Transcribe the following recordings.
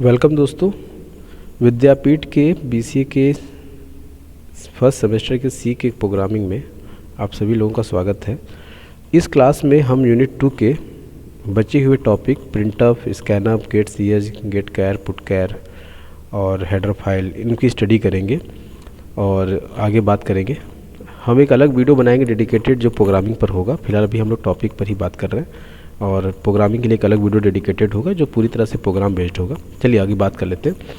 Welcome दोस्तों, विद्यापीठ के BCA के फर्स्ट सेमेस्टर के सी के प्रोग्रामिंग में आप सभी लोगों का स्वागत है। इस क्लास में हम यूनिट 2 के बचे हुए topic printf, scanf, gate CH, gate कैर, पुट कैर और हेडर फाइल इनकी स्टडी करेंगे और आगे बात करेंगे। हम एक अलग वीडियो बनाएंगे डेडिकेटेड जो प्रोग्रामिंग पर होगा। फिलहाल अभी हम लोग टॉपिक पर ही बात कर रहे हैं और प्रोग्रामिंग के लिए एक अलग वीडियो डेडिकेटेड होगा जो पूरी तरह से प्रोग्राम बेस्ड होगा। चलिए आगे बात कर लेते हैं।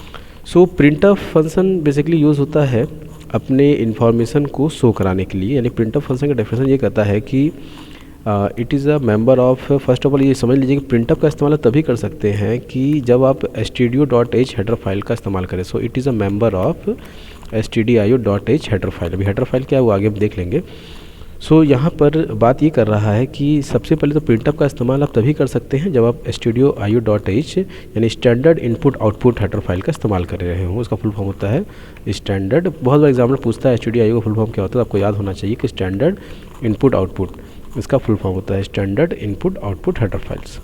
सो प्रिंटफ फंक्शन बेसिकली यूज़ होता है अपने इन्फॉर्मेशन को शो कराने के लिए। यानी प्रिंटफ फंक्शन का डेफिनेशन ये कहता है कि it is a member of, first of all ये समझ लीजिए कि प्रिंटफ का इस्तेमाल तभी कर सकते हैं कि जब आप stdio.h हेडर फाइल का इस्तेमाल करें। So it is a member of stdio.h header file. अभी हेडर फाइल क्या है वो आगे हम देख लेंगे। सो यहाँ पर बात ये कर रहा है कि सबसे पहले तो प्रिंटफ का इस्तेमाल आप तभी कर सकते हैं जब आप stdio.h यानी standard input output header file का इस्तेमाल कर रहे हों। उसका फुल फॉर्म होता है स्टैंडर्ड। बहुत बार एग्जाम्पल पूछता है stdio का फुल फॉर्म क्या होता है, आपको याद होना चाहिए कि स्टैंडर्ड इनपुट आउटपुट, इसका फुल फॉर्म होता है standard input output header files.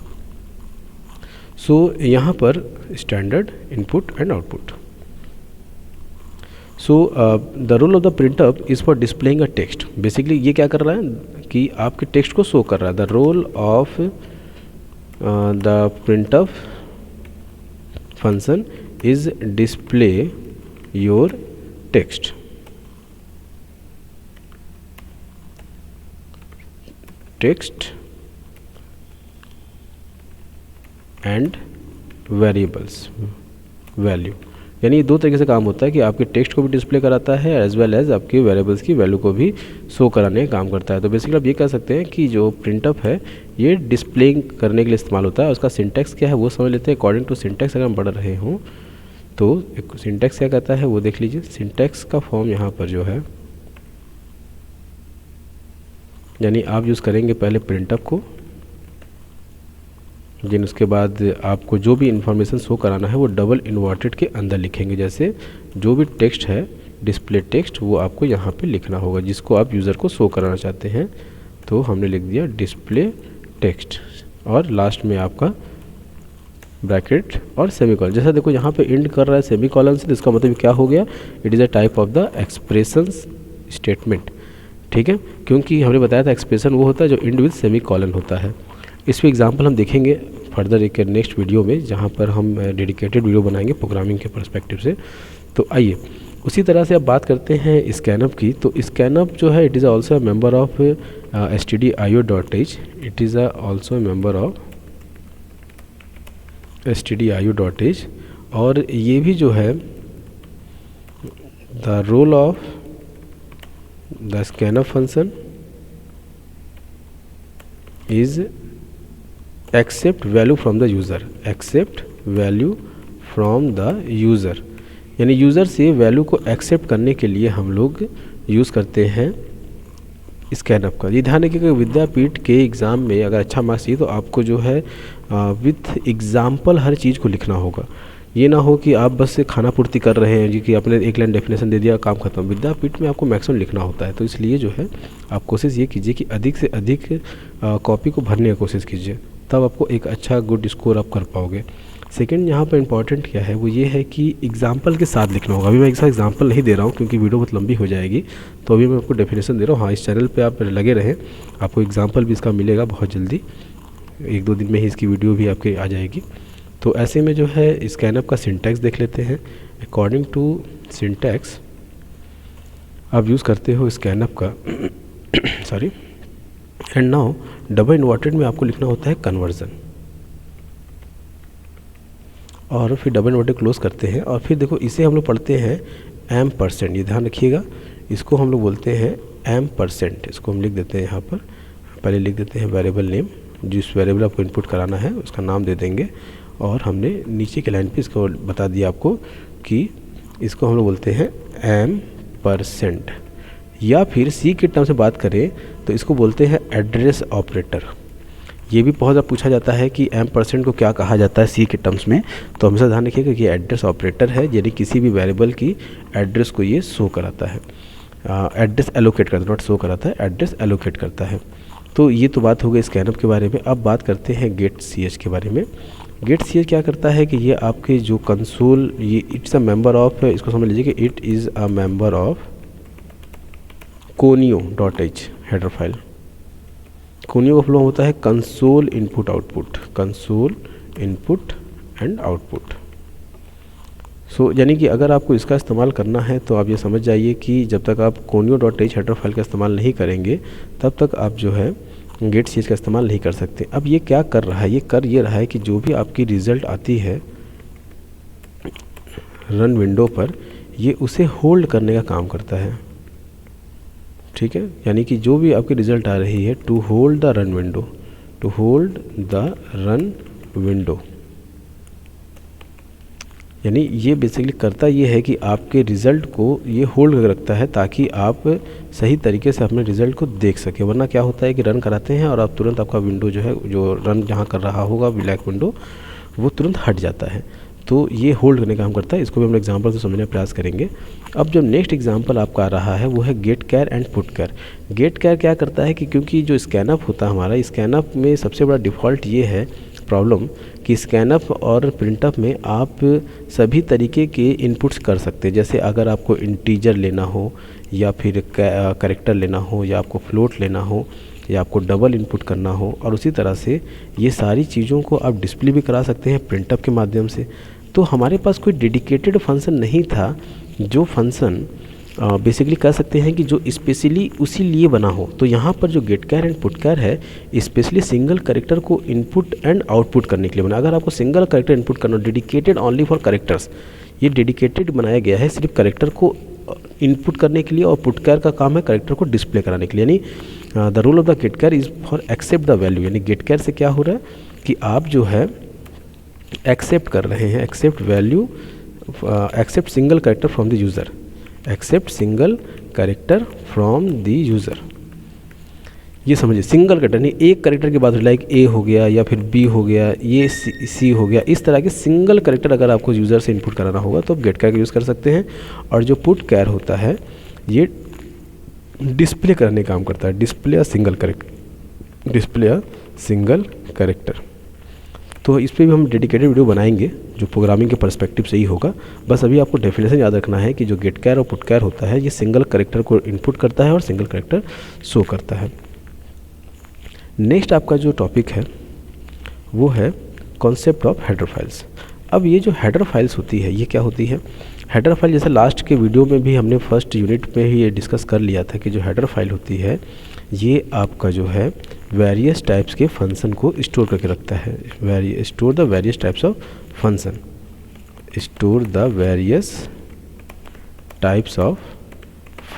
So यहाँ पर standard input and output. So the role of the printf is for displaying a text. Basically ये क्या कर रहा है कि आपके टेक्स्ट को शो कर रहा है। The role of the printf function is display your text. Text and variables value, यानी दो तरीके से काम होता है कि आपके टेक्स्ट को भी डिस्प्ले कराता है एज वेल एज आपके वेरिएबल्स की वैल्यू को भी शो कराने का काम करता है। तो बेसिकली आप ये कह सकते हैं कि जो प्रिंटअप है ये डिस्प्लेइंग करने के लिए इस्तेमाल होता है। उसका सिंटैक्स क्या है वो समझ लेते हैं। अकॉर्डिंग टू सिंटैक्स अगर हम पढ़ रहे हों तो सिंटैक्स क्या कहता है वो देख लीजिए। सिंटैक्स का फॉर्म यहाँ पर जो है, यानी आप यूज़ करेंगे पहले प्रिंटअप को, लेकिन उसके बाद आपको जो भी इंफॉर्मेशन शो कराना है वो डबल इन्वर्टेड के अंदर लिखेंगे। जैसे जो भी टेक्स्ट है डिस्प्ले टेक्स्ट वो आपको यहाँ पे लिखना होगा जिसको आप यूज़र को शो कराना चाहते हैं। तो हमने लिख दिया डिस्प्ले टेक्स्ट और लास्ट में आपका ब्रैकेट और सेमीकोलन। जैसा देखो यहाँ पे एंड कर रहा है सेमीकोलन से, तो इसका मतलब क्या हो गया, it is a type of the expressions statement. ठीक है, क्योंकि हमने बताया था एक्सप्रेशन वो होता है जो एंड विद सेमीकोलन होता है। इस पर एग्जाम्पल हम देखेंगे फर्दर एक नेक्स्ट वीडियो में जहाँ पर हम डेडिकेटेड वीडियो बनाएंगे प्रोग्रामिंग के पर्सपेक्टिव से। तो आइए उसी तरह से अब बात करते हैं स्कैनअप की। तो स्कैनअप जो है it is also a member of stdio.h। It is also a member of stdio.h और ये भी जो है the role of the scanf function is accept value from the user. Accept value from the user, यानी user से value को accept करने के लिए हम लोग यूज़ करते हैं स्कैनअप का। ये ध्यान रखिएगा विद्यापीठ के एग्ज़ाम में अगर अच्छा मार्क्स चाहिए तो आपको जो है विथ एग्ज़ाम्पल हर चीज़ को लिखना होगा। ये ना हो कि आप बस से खाना पूर्ति कर रहे हैं जी कि आपने एक लाइन डेफिनेशन दे दिया काम खत्म। विद्यापीठ में आपको मैक्सिमम लिखना होता है। तो इसलिए जो है आप कोशिश ये कीजिए कि अधिक से अधिक कॉपी को भरने की कोशिश कीजिए, तब आपको एक अच्छा गुड स्कोर आप कर पाओगे। सेकंड यहाँ पर इंपॉर्टेंट क्या है वो ये है कि एग्जाम्पल के साथ लिखना होगा। अभी मैं एक साथ एग्जाम्पल नहीं दे रहा हूँ क्योंकि वीडियो बहुत लंबी हो जाएगी, तो अभी मैं आपको डेफिनेशन दे रहा हूँ। हाँ, इस चैनल पे आप लगे रहें, आपको एग्जाम्पल भी इसका मिलेगा बहुत जल्दी, 1-2 दिन में ही इसकी वीडियो भी आपके आ जाएगी। तो ऐसे में जो है स्कैनअप का सिंटैक्स देख लेते हैं। अकॉर्डिंग टू सिंटैक्स आप यूज़ करते हो स्कैनअप का sorry and now double inverted में आपको लिखना होता है कन्वर्जन और फिर डबल इन्वर्टेड क्लोज करते हैं। और फिर देखो इसे हम लोग पढ़ते हैं %। ये ध्यान रखिएगा, इसको हम लोग बोलते हैं %। इसको हम लिख देते हैं यहाँ पर, पहले लिख देते हैं वेरिएबल नेम, जिस वेरिएबल आपको इनपुट कराना है उसका नाम दे देंगे। और हमने नीचे के लाइन पे इसको बता दिया आपको कि इसको हम लोग बोलते हैं %। या फिर सी के टर्म से बात करें तो इसको बोलते हैं एड्रेस ऑपरेटर। ये भी बहुत ज़्यादा पूछा जाता है कि %% को क्या कहा जाता है सी के टर्म्स में। तो हमेशा ध्यान रखिएगा कि एड्रेस ऑपरेटर है, यानी किसी भी वेरिएबल की एड्रेस को ये शो कराता है, एड्रेस एलोकेट करता है, नॉट शो कराता है, एड्रेस एलोकेट करता है। तो ये तो बात हो गई स्कैनअप के बारे में। अब बात करते हैं गेट सीएच के बारे में। गेट सी क्या करता है कि ये आपके जो कंसोल, ये इट्स अ मेंबर ऑफ, इसको समझ लीजिए कि it is a member of conio.h header file. Conio का फ्लो होता है console input output, console input and output. So यानी कि अगर आपको इसका इस्तेमाल करना है तो आप ये समझ जाइए कि जब तक आप conio.h हेडर फाइल का इस्तेमाल नहीं करेंगे तब तक आप जो है गेट सी का इस्तेमाल नहीं कर सकते। अब ये क्या कर रहा है, ये कर ये रहा है कि जो भी आपकी रिज़ल्ट आती है रन विंडो पर, ये उसे होल्ड करने का काम करता है। ठीक है, यानी कि जो भी आपकी रिज़ल्ट आ रही है, to hold the run window, to hold the run window, यानी ये बेसिकली करता ये है कि आपके रिज़ल्ट को ये होल्ड कर रखता है ताकि आप सही तरीके से अपने रिज़ल्ट को देख सकें। वरना क्या होता है कि रन कराते हैं और आप तुरंत आपका विंडो जो है, जो रन जहाँ कर रहा होगा ब्लैक विंडो, वो तुरंत हट जाता है। तो ये होल्ड करने का काम करता है। इसको भी हम एग्जांपल से समझने का प्रयास करेंगे। अब जो नेक्स्ट एग्जांपल आपका आ रहा है वो है गेट कैर एंड पुट कैर। गेट कैर क्या करता है कि क्योंकि जो स्कैनअप होता है हमारा, स्कैनअप में सबसे बड़ा डिफ़ॉल्ट ये है प्रॉब्लम कि स्कैनअप और प्रिंटअप में आप सभी तरीके के इनपुट्स कर सकते हैं। जैसे अगर आपको इंटीजर लेना हो या फिर कैरेक्टर लेना हो या आपको फ्लोट लेना हो या आपको डबल इनपुट करना हो, और उसी तरह से ये सारी चीज़ों को आप डिस्प्ले भी करा सकते हैं प्रिंटअप के माध्यम से। तो हमारे पास कोई डेडिकेटेड फंक्शन नहीं था जो फंक्शन बेसिकली कह सकते हैं कि जो स्पेशली उसी लिए बना हो। तो यहाँ पर जो गेट कैर एंड पुट कैर है स्पेशली सिंगल कैरेक्टर को इनपुट एंड आउटपुट करने के लिए बना। अगर आपको सिंगल कैरेक्टर इनपुट करना, डेडिकेटेड ओनली फॉर कैरेक्टर्स, ये डेडिकेटेड बनाया गया है सिर्फ कैरेक्टर को इनपुट करने के लिए, और पुट कैर का काम है कैरेक्टर को डिस्प्ले कराने के लिए। यानी द रोल ऑफ द गेट कैर is for accept the value. यानी गेट कैर से क्या हो रहा है कि आप जो है एक्सेप्ट कर रहे हैं, accept value, accept single character from the user, accept single character from the user. ये समझिए, सिंगल कैरेक्टर नहीं, एक कैरेक्टर के बाद लाइक ए हो गया या फिर बी हो गया, ये सी हो गया, इस तरह के सिंगल कैरेक्टर अगर आपको यूज़र से इनपुट कराना होगा तो गेट कैर का यूज़ कर सकते हैं। और जो पुट कैर होता है ये डिस्प्ले करने का काम करता है, display a single character, display a single character. तो इस पर भी हम डेडिकेटेड वीडियो बनाएंगे जो प्रोग्रामिंग के पर्सपेक्टिव से ही होगा। बस अभी आपको डेफिनेशन याद रखना है कि जो गेट कैर और पुट कैर होता है ये सिंगल कैरेक्टर को इनपुट करता है और सिंगल कैरेक्टर शो करता है। नेक्स्ट आपका जो टॉपिक है वो है कॉन्सेप्ट ऑफ हेडर फाइल्स। अब ये जो हेडर फाइल्स होती है ये क्या होती है? हेडर फाइल जैसे लास्ट के वीडियो में भी हमने फर्स्ट यूनिट में ही ये डिस्कस कर लिया था कि जो हेडर फाइल होती है ये आपका जो है वेरियस टाइप्स के फंक्शन को स्टोर करके रखता है। Store the various types of function, store the various types of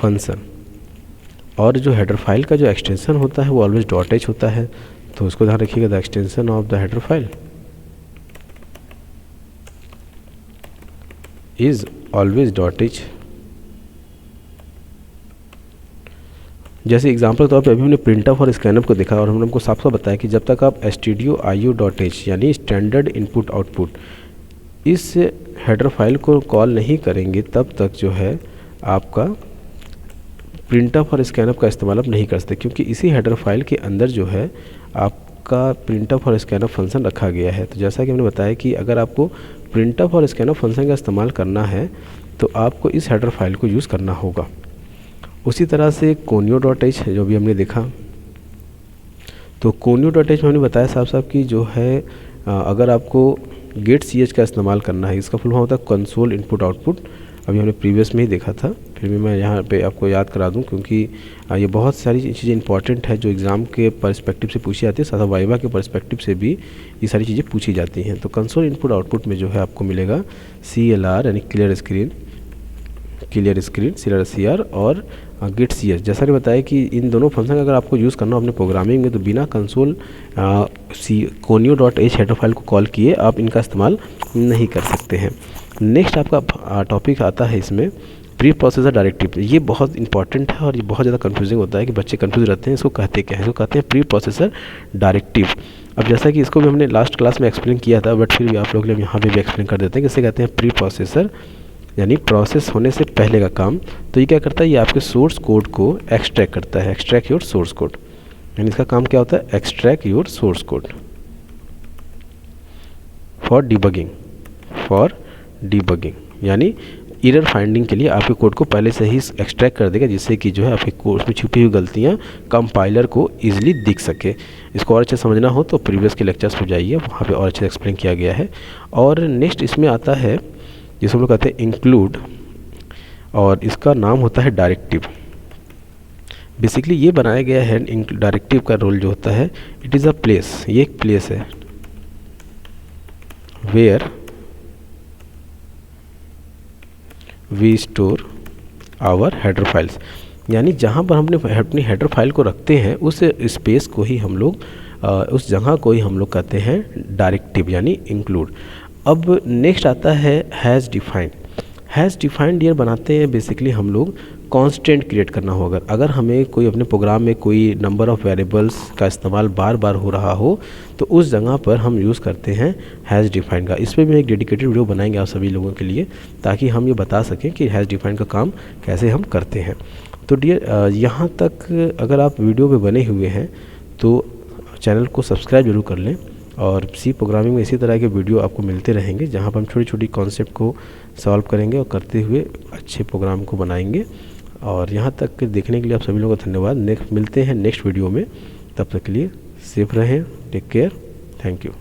function. और जो हेडर फाइल का जो एक्सटेंशन होता है वो ऑलवेज .h होता है, तो उसको ध्यान रखिएगा। The extension of the header file is always .h। जैसे एग्जांपल के तौर पे अभी हमने प्रिंटअप और स्कैनअप को देखा और हमने हमको साफ साफ बताया कि जब तक आप stdio.h यानी स्टैंडर्ड इनपुट आउटपुट इस हेडर फाइल को कॉल नहीं करेंगे तब तक जो है आपका प्रिंटअप और स्कैनअप का इस्तेमाल आप नहीं कर सकते, क्योंकि इसी हेडर फाइल के अंदर जो है आपका प्रिंटअप और स्कैनअप फंक्शन रखा गया है। तो जैसा कि हमने बताया कि अगर आपको प्रिंटअप और स्कैनअप फंक्शन का इस्तेमाल करना है तो आपको इस हेडर फाइल को यूज़ करना होगा। उसी तरह से conio.h जो भी हमने देखा, तो conio.h में हमने बताया साफ साफ कि जो है अगर आपको गेट ch का इस्तेमाल करना है, इसका फुल फॉर्म होता है कंसोल इनपुट आउटपुट। अभी हमने प्रीवियस में ही देखा था, फिर भी मैं यहाँ पे आपको याद करा दूँ क्योंकि ये बहुत सारी चीज़ें इंपॉर्टेंट है जो एग्ज़ाम के पर्सपेक्टिव से पूछी जाती है, साथ वाइवा के पर्सपेक्टिव से भी ये सारी चीज़ें पूछी जाती हैं। तो कंसोल इनपुट आउटपुट में जो है आपको मिलेगा CLR यानी क्लियर स्क्रीन, CLR और गेट ch। जैसा ने बताया कि इन दोनों फंक्शन अगर आपको यूज़ करना हो अपने प्रोग्रामिंग में तो बिना कंसोल conio.h हेडर फाइल को कॉल किए आप इनका इस्तेमाल नहीं कर सकते हैं। नेक्स्ट आपका टॉपिक आता है इसमें प्री प्रोसेसर डायरेक्टिव। ये बहुत इंपॉर्टेंट है और ये बहुत ज़्यादा कंफ्यूजिंग होता है कि बच्चे कंफ्यूज रहते हैं। इसको कहते क्या है? इसको कहते हैं प्री प्रोसेसर डायरेक्टिव। अब जैसा कि इसको भी हमने लास्ट क्लास में एक्सप्लेन किया था, बट फिर भी आप लोग यहाँ पे भी एक्सप्लेन कर देते हैं। किसे कहते हैं? प्री प्रोसेसर यानी प्रोसेस होने से पहले का काम। तो ये क्या करता है? ये आपके सोर्स कोड को एक्सट्रैक्ट करता है, एक्सट्रैक्ट योर सोर्स कोड। यानी इसका काम क्या होता है? Extract your source code. For debugging यानी एरर फाइंडिंग के लिए आपके कोड को पहले से ही एक्सट्रैक्ट कर देगा, जिससे कि जो है आपके कोड में छुपी हुई गलतियाँ कंपाइलर को ईजिली दिख सके। इसको और अच्छे समझना हो तो प्रीवियस के लेक्चर्स पर जाइए, वहाँ पे और अच्छे से एक्सप्लेन किया गया है। और नेक्स्ट इसमें आता है जिसको हम लोग कहते हैं इंक्लूड, और इसका नाम होता है डायरेक्टिव। बेसिकली ये बनाया गया है, डायरेक्टिव का रोल जो होता है, इट इज़ अ प्लेस, ये एक प्लेस है where we store our header files, यानी जहाँ पर हमने अपनी हेडर फाइल को रखते हैं उस स्पेस को ही हम लोग उस जगह को ही हम लोग कहते हैं डायरेक्टिव यानी इंक्लूड। अब नेक्स्ट आता है हैज़ डिफाइंड ये बनाते हैं बेसिकली हम लोग कांस्टेंट क्रिएट करना होगा। अगर हमें कोई अपने प्रोग्राम में कोई नंबर ऑफ़ वेरिएबल्स का इस्तेमाल बार बार हो रहा हो तो उस जगह पर हम यूज़ करते हैं हैज़ डिफाइंड का। इस पर भी एक डेडिकेटेड वीडियो बनाएंगे आप सभी लोगों के लिए, ताकि हम ये बता सकें कि हैज़ डिफाइंड का काम कैसे हम करते हैं। तो डियर, यहाँ तक अगर आप वीडियो पे बने हुए हैं तो चैनल को सब्सक्राइब जरूर कर लें, और सी प्रोग्रामिंग में इसी तरह के वीडियो आपको मिलते रहेंगे जहाँ पर हम छोटी छोटी कॉन्सेप्ट को सॉल्व करेंगे और करते हुए अच्छे प्रोग्राम को बनाएंगे। और यहाँ तक देखने के लिए आप सभी लोगों को धन्यवाद। मिलते हैं नेक्स्ट वीडियो में, तब तक के लिए सेफ रहें, टेक केयर, थैंक यू।